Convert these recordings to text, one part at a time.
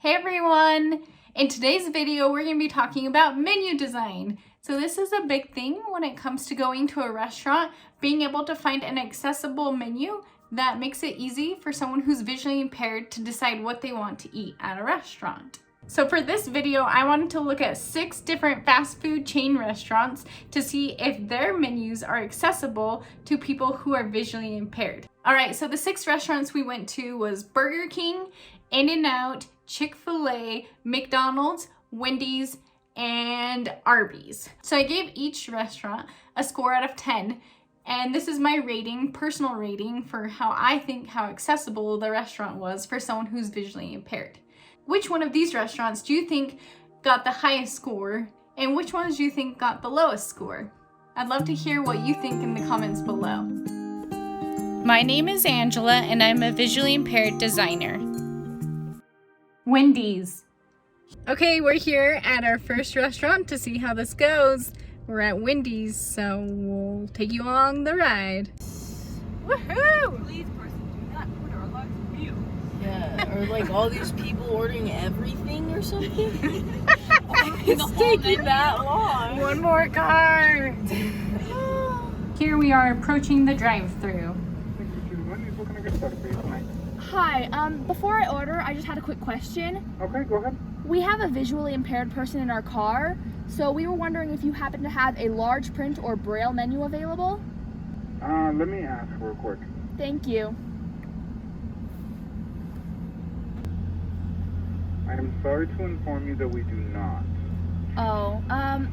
Hey everyone! In today's video, we're going to be talking about menu design. So this is a big thing when it comes to going to a restaurant, being able to find an accessible menu that makes it easy for someone who's visually impaired to decide what they want to eat at a restaurant. So for this video, I wanted to look at 6 different fast food chain restaurants to see if their menus are accessible to people who are visually impaired. Alright, so the 6 restaurants we went to was Burger King, In-N-Out, Chick-fil-A, McDonald's, Wendy's, and Arby's. So I gave each restaurant a score out of 10, and this is my rating, personal rating, for how accessible the restaurant was for someone who's visually impaired. Which one of these restaurants do you think got the highest score, and which ones do you think got the lowest score? I'd love to hear what you think in the comments below. My name is Angela, and I'm a visually impaired designer. Wendy's. Okay, we're here at our first restaurant to see how this goes. We're at Wendy's, so we'll take you along the ride. Woohoo! Please, person, do not order a large meal. Yeah, or like all these people ordering everything or something. It's taking that long. One more car. Here we are approaching the drive-thru. Hi, before I order, I just had a quick question. Okay, go ahead. We have a visually impaired person in our car, so we were wondering if you happen to have a large print or braille menu available? Let me ask real quick. Thank you. I am sorry to inform you that we do not. Oh,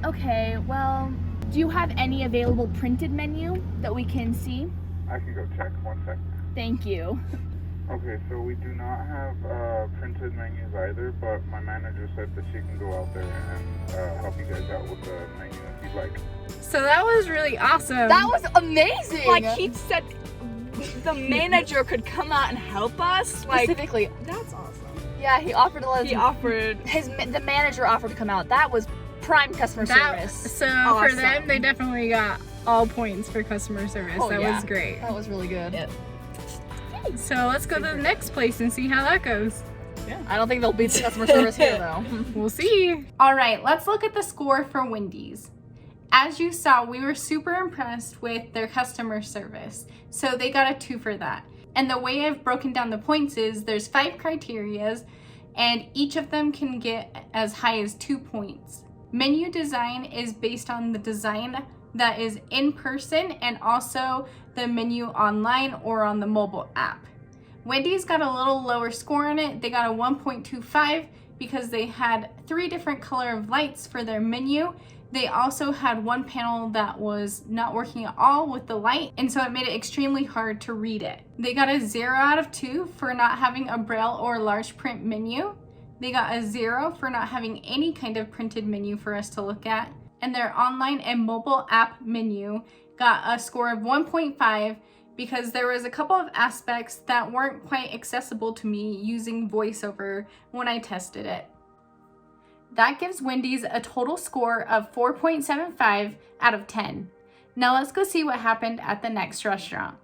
okay, well, do you have any available printed menu that we can see? I can go check. 1 second. Thank you. Okay, so we do not have printed menus either, but my manager said that she can go out there and help you guys out with the menu if you'd like. So that was really awesome. That was amazing! Like he said, the manager could come out and help us. Like Specifically. that's awesome. Yeah, he offered to let us. He offered. The manager offered to come out. That was prime customer service. So Awesome. for them, they definitely got all points for customer service. Oh, That yeah. was great. That was really good. Yep. So let's go to the next place and see how that goes. I don't think they'll beat the customer service here though. We'll see. All right, let's look at the score for Wendy's. As you saw, we were super impressed with their customer service. So they got a 2 for that. And the way I've broken down the points is there's 5 criterias, and each of them can get as high as 2 points. Menu design is based on the design that is in person and also the menu online or on the mobile app. Wendy's got a little lower score on it. They got a 1.25 because they had 3 different color of lights for their menu. They also had one panel that was not working at all with the light, and so it made it extremely hard to read it. They got a 0 out of 2 for not having a braille or large print menu. They got a 0 for not having any kind of printed menu for us to look at. And their online and mobile app menu got a score of 1.5 because there was a couple of aspects that weren't quite accessible to me using VoiceOver when I tested it. That gives Wendy's a total score of 4.75 out of 10. Now let's go see what happened at the next restaurant.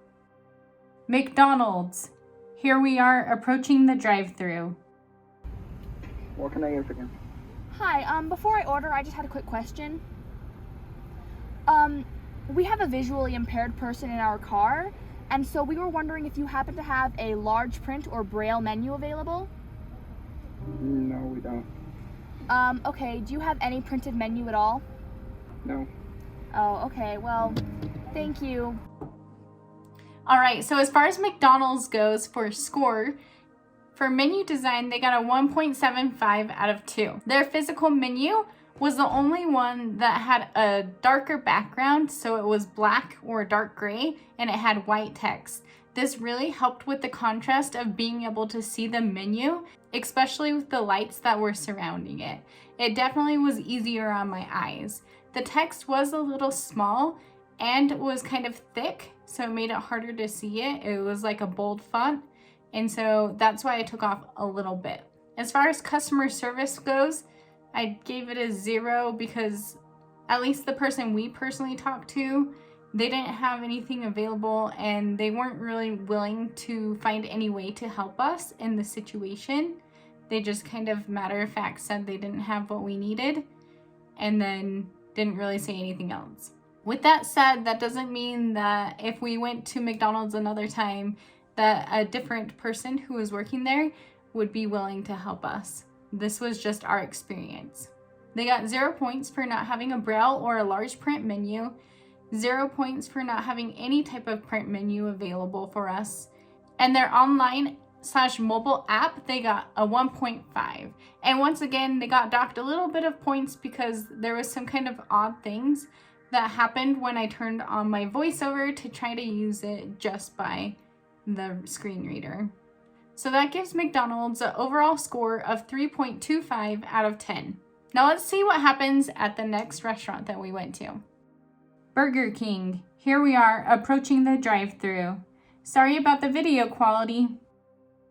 McDonald's. Here we are approaching the drive-thru. What can I get for you? Hi, before I order, I just had a quick question. We have a visually impaired person in our car, and so we were wondering if you happen to have a large print or braille menu available? No, we don't. Okay, do you have any printed menu at all? No. Oh, okay, well, thank you. All right, so as far as McDonald's goes for score, for menu design, they got a 1.75 out of 2. Their physical menu was the only one that had a darker background, so it was black or dark gray, and it had white text. This really helped with the contrast of being able to see the menu, especially with the lights that were surrounding it. It definitely was easier on my eyes. The text was a little small and was kind of thick, so it made it harder to see it. It was like a bold font. And so that's why I took off a little bit. As far as customer service goes, I gave it a 0 because at least the person we personally talked to, they didn't have anything available and they weren't really willing to find any way to help us in the situation. They just kind of matter of fact said they didn't have what we needed and then didn't really say anything else. With that said, that doesn't mean that if we went to McDonald's another time that a different person who was working there would be willing to help us. This was just our experience. They got 0 points for not having a braille or a large print menu, 0 points for not having any type of print menu available for us, and their online/mobile app, they got a 1.5. And once again, they got docked a little bit of points because there was some kind of odd things that happened when I turned on my voiceover to try to use it just by the screen reader. So that gives McDonald's an overall score of 3.25 out of 10. Now let's see what happens at the next restaurant that we went to. Burger King. Here we are approaching the drive-thru. Sorry about the video quality.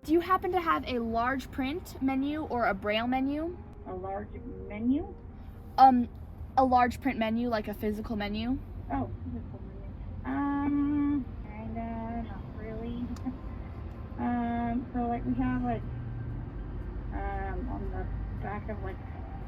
Do you happen to have a large print menu or a braille menu? A large menu? A large print menu, like a physical menu? Oh, physical menu. Kinda, not really. So like we have like, on the back of like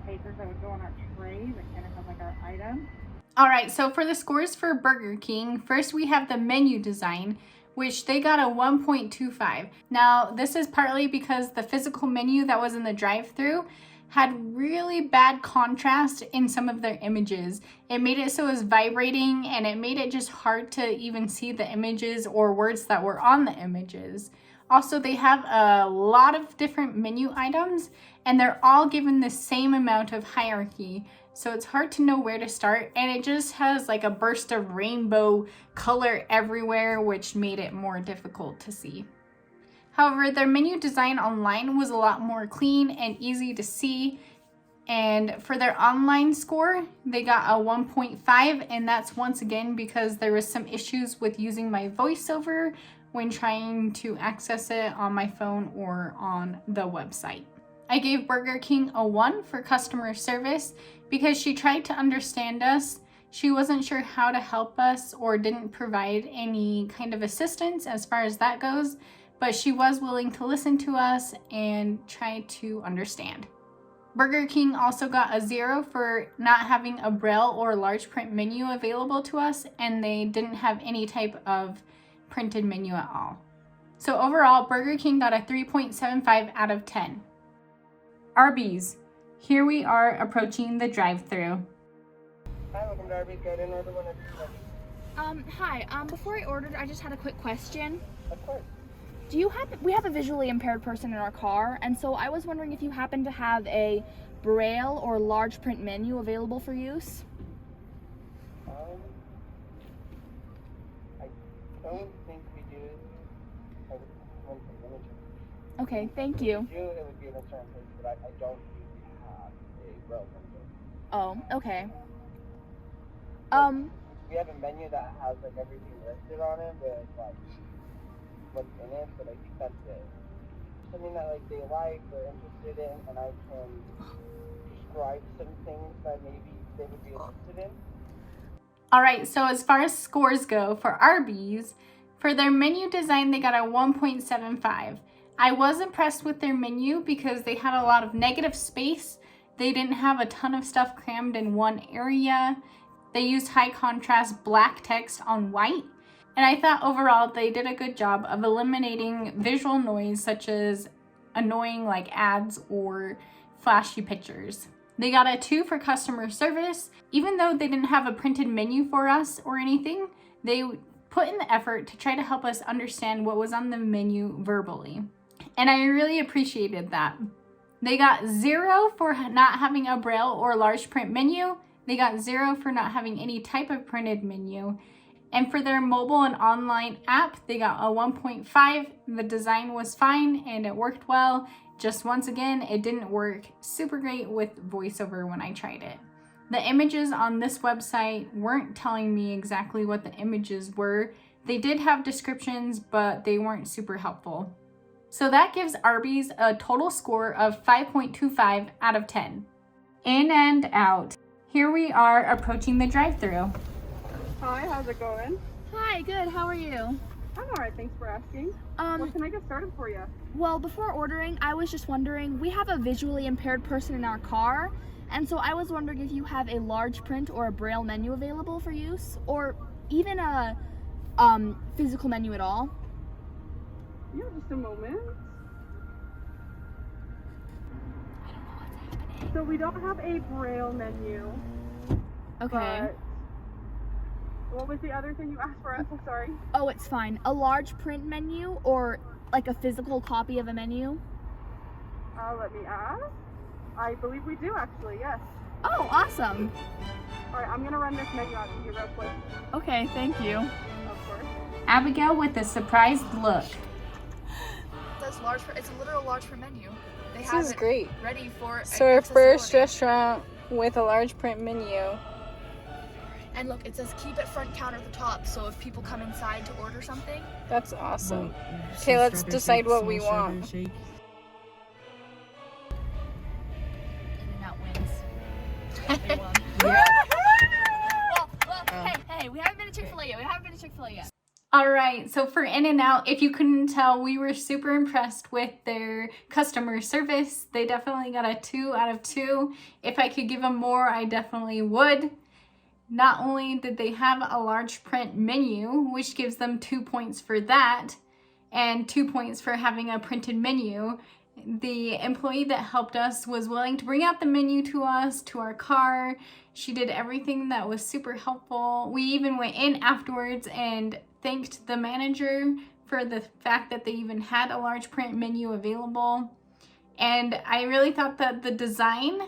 papers that would go on our trays that kind of have like our items. All right, so for the scores for Burger King, first we have the menu design, which they got a 1.25. Now, this is partly because the physical menu that was in the drive-thru had really bad contrast in some of their images. It made it so it was vibrating, and it made it just hard to even see the images or words that were on the images. Also, they have a lot of different menu items, and they're all given the same amount of hierarchy. So it's hard to know where to start, and it just has like a burst of rainbow color everywhere, which made it more difficult to see. However, their menu design online was a lot more clean and easy to see. And for their online score, they got a 1.5, and that's once again because there was some issues with using my voiceover when trying to access it on my phone or on the website. I gave Burger King a 1 for customer service because she tried to understand us. She wasn't sure how to help us or didn't provide any kind of assistance as far as that goes, but she was willing to listen to us and try to understand. Burger King also got a 0 for not having a braille or large print menu available to us, and they didn't have any type of printed menu at all. So overall, Burger King got a 3.75 out of 10. Arby's. Here we are approaching the drive-thru. Hi, welcome to Arby. Go ahead and order whenever you're ready. Hi. Before I ordered, I just had a quick question. Of course. We have a visually impaired person in our car, and so I was wondering if you happen to have a braille or large print menu available for use? I don't think we do. I would want to limit it. Okay, thank you. If we do, it would be an insurance case, but I don't usually have a braille menu. Oh, okay. We have a menu that has like everything listed on it, but like what's in it, but I think that's it. Something that like they like or interested in, and I can describe some things that maybe they would be interested in. All right, so as far as scores go for Arby's, for their menu design, they got a 1.75. I was impressed with their menu because they had a lot of negative space. They didn't have a ton of stuff crammed in one area. They used high contrast black text on white. And I thought overall they did a good job of eliminating visual noise such as annoying like ads or flashy pictures. They got a 2 for customer service. Even though they didn't have a printed menu for us or anything, they put in the effort to try to help us understand what was on the menu verbally. And I really appreciated that. They got 0 for not having a braille or large print menu. They got 0 for not having any type of printed menu. And for their mobile and online app, they got a 1.5. The design was fine and it worked well. Just once again, it didn't work super great with voiceover when I tried it. The images on this website weren't telling me exactly what the images were. They did have descriptions, but they weren't super helpful. So that gives Arby's a total score of 5.25 out of 10. In and out. Here we are approaching the drive-thru. Hi, how's it going? Hi, good. How are you? I'm alright, thanks for asking. What can I get started for you? Well, before ordering, I was just wondering, we have a visually impaired person in our car, and so I was wondering if you have a large print or a braille menu available for use, or even a physical menu at all. Yeah, just a moment. I don't know what's happening. So we don't have a braille menu. Okay. But what was the other thing you asked for? I'm so sorry. Oh, it's fine. A large print menu or like a physical copy of a menu? Let me ask. I believe we do actually, yes. Oh, awesome. Alright, I'm gonna run this menu out to you real quick. Okay, thank you. Of course. Abigail with a surprised look. That's large. It's a literal large print menu. They This have is it great. ready for So our first accessibility. restaurant with a large print menu. And look, it says keep it front counter at the top, so if people come inside to order something. That's awesome. Okay, let's decide what we want. In-N-Out wins. Hey, we haven't been to Chick-fil-A yet. All right, so for In-N-Out, if you couldn't tell, we were super impressed with their customer service. They definitely got a 2 out of 2. If I could give them more, I definitely would. Not only did they have a large print menu, which gives them 2 points for that, and 2 points for having a printed menu, the employee that helped us was willing to bring out the menu to us, to our car. She did everything that was super helpful. We even went in afterwards and thanked the manager for the fact that they even had a large print menu available. And I really thought that the design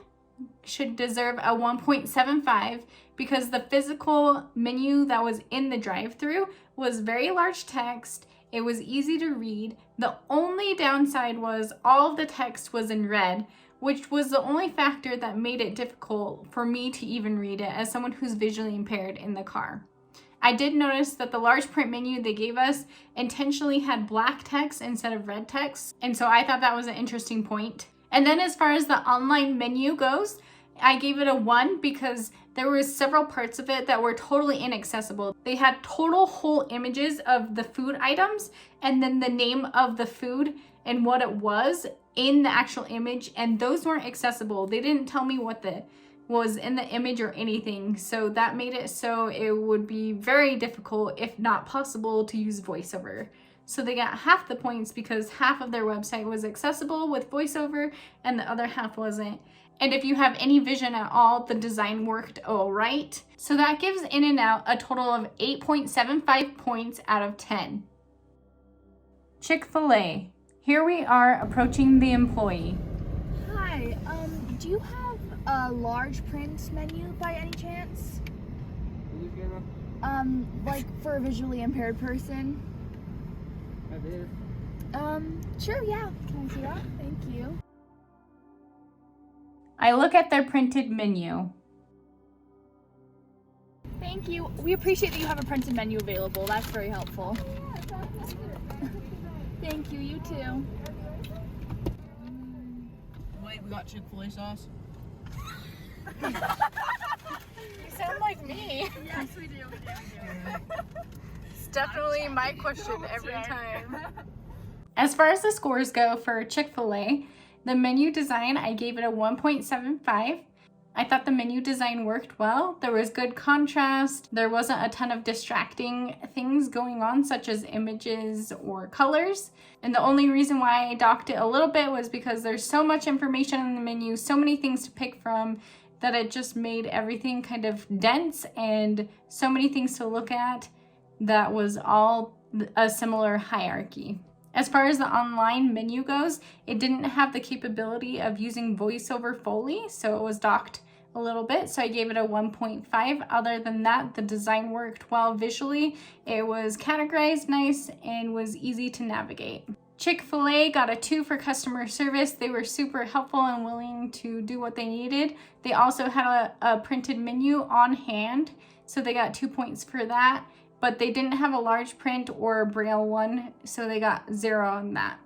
should deserve a 1.75 because the physical menu that was in the drive-thru was very large text. It was easy to read. The only downside was all of the text was in red, which was the only factor that made it difficult for me to even read it as someone who's visually impaired in the car. I did notice that the large print menu they gave us intentionally had black text instead of red text, and so I thought that was an interesting point. And then as far as the online menu goes, I gave it a 1 because there were several parts of it that were totally inaccessible. They had total whole images of the food items and then the name of the food and what it was in the actual image, and those weren't accessible. They didn't tell me what was in the image or anything, so that made it so it would be very difficult, if not possible, to use voiceover. So they got half the points because half of their website was accessible with voiceover and the other half wasn't. And if you have any vision at all, the design worked all right. So that gives In-N-Out a total of 8.75 points out of 10. Chick-fil-A. Here we are approaching the employee. Hi, do you have a large print menu by any chance? Like for a visually impaired person? Sure, yeah. Can I see that? Thank you. I look at their printed menu. Thank you. We appreciate that you have a printed menu available. That's very helpful. Thank you. You too. Wait, we got Chick-fil-A sauce? You sound like me. Yes, we do. It's definitely my question every time. As far as the scores go for Chick-fil-A, the menu design, I gave it a 1.75. I thought the menu design worked well. There was good contrast. There wasn't a ton of distracting things going on, such as images or colors. And the only reason why I docked it a little bit was because there's so much information in the menu, so many things to pick from, that it just made everything kind of dense and so many things to look at that was all a similar hierarchy. As far as the online menu goes, it didn't have the capability of using voiceover Foley, so it was docked a little bit, so I gave it a 1.5. Other than that, the design worked well visually. It was categorized nice and was easy to navigate. Chick-fil-A got a 2 for customer service. They were super helpful and willing to do what they needed. They also had a printed menu on hand, so they got 2 points for that. But they didn't have a large print or a braille one, so they got 0 on that.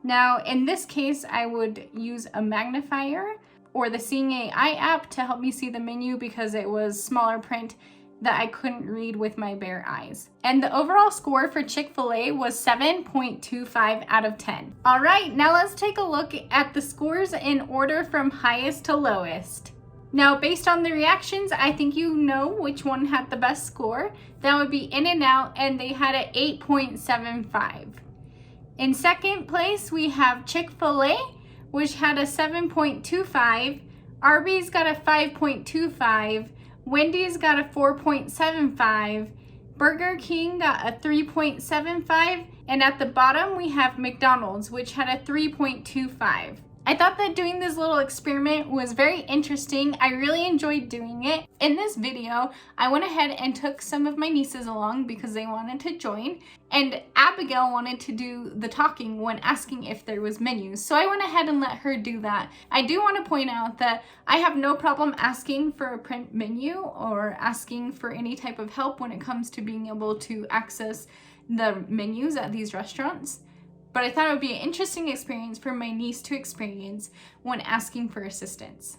Now, in this case, I would use a magnifier or the Seeing AI app to help me see the menu because it was smaller print that I couldn't read with my bare eyes. And the overall score for Chick-fil-A was 7.25 out of 10. All right, now let's take a look at the scores in order from highest to lowest. Now, based on the reactions, I think you know which one had the best score. That would be In-N-Out, and they had an 8.75. In second place, we have Chick-fil-A, which had a 7.25. Arby's got a 5.25. Wendy's got a 4.75. Burger King got a 3.75. And at the bottom, we have McDonald's, which had a 3.25. I thought that doing this little experiment was very interesting. I really enjoyed doing it. In this video, I went ahead and took some of my nieces along because they wanted to join, and Abigail wanted to do the talking when asking if there was menus. So I went ahead and let her do that. I do want to point out that I have no problem asking for a print menu or asking for any type of help when it comes to being able to access the menus at these restaurants. But I thought it would be an interesting experience for my niece to experience when asking for assistance.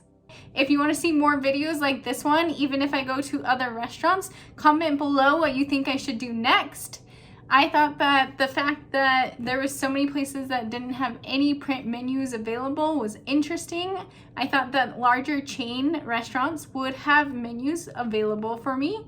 If you want to see more videos like this one, even if I go to other restaurants, comment below what you think I should do next. I thought that the fact that there was so many places that didn't have any print menus available was interesting. I thought that larger chain restaurants would have menus available for me.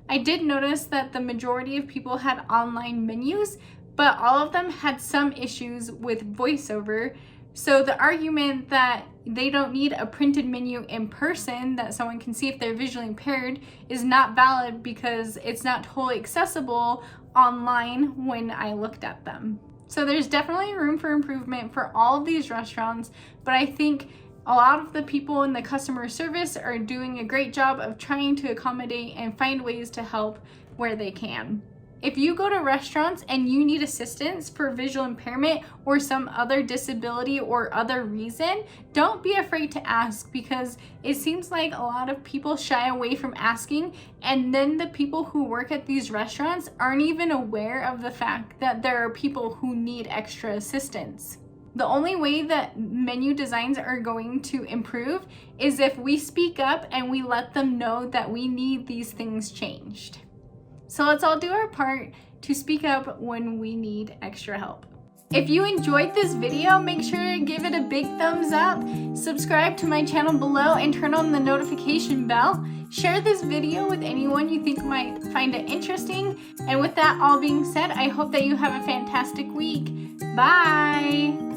I did notice that the majority of people had online menus, but all of them had some issues with voiceover. So the argument that they don't need a printed menu in person that someone can see if they're visually impaired is not valid because it's not totally accessible online when I looked at them. So there's definitely room for improvement for all of these restaurants, but I think a lot of the people in the customer service are doing a great job of trying to accommodate and find ways to help where they can. If you go to restaurants and you need assistance for visual impairment or some other disability or other reason, don't be afraid to ask, because it seems like a lot of people shy away from asking, and then the people who work at these restaurants aren't even aware of the fact that there are people who need extra assistance. The only way that menu designs are going to improve is if we speak up and we let them know that we need these things changed. So let's all do our part to speak up when we need extra help. If you enjoyed this video, make sure to give it a big thumbs up, subscribe to my channel below, and turn on the notification bell. Share this video with anyone you think might find it interesting. And with that all being said, I hope that you have a fantastic week. Bye!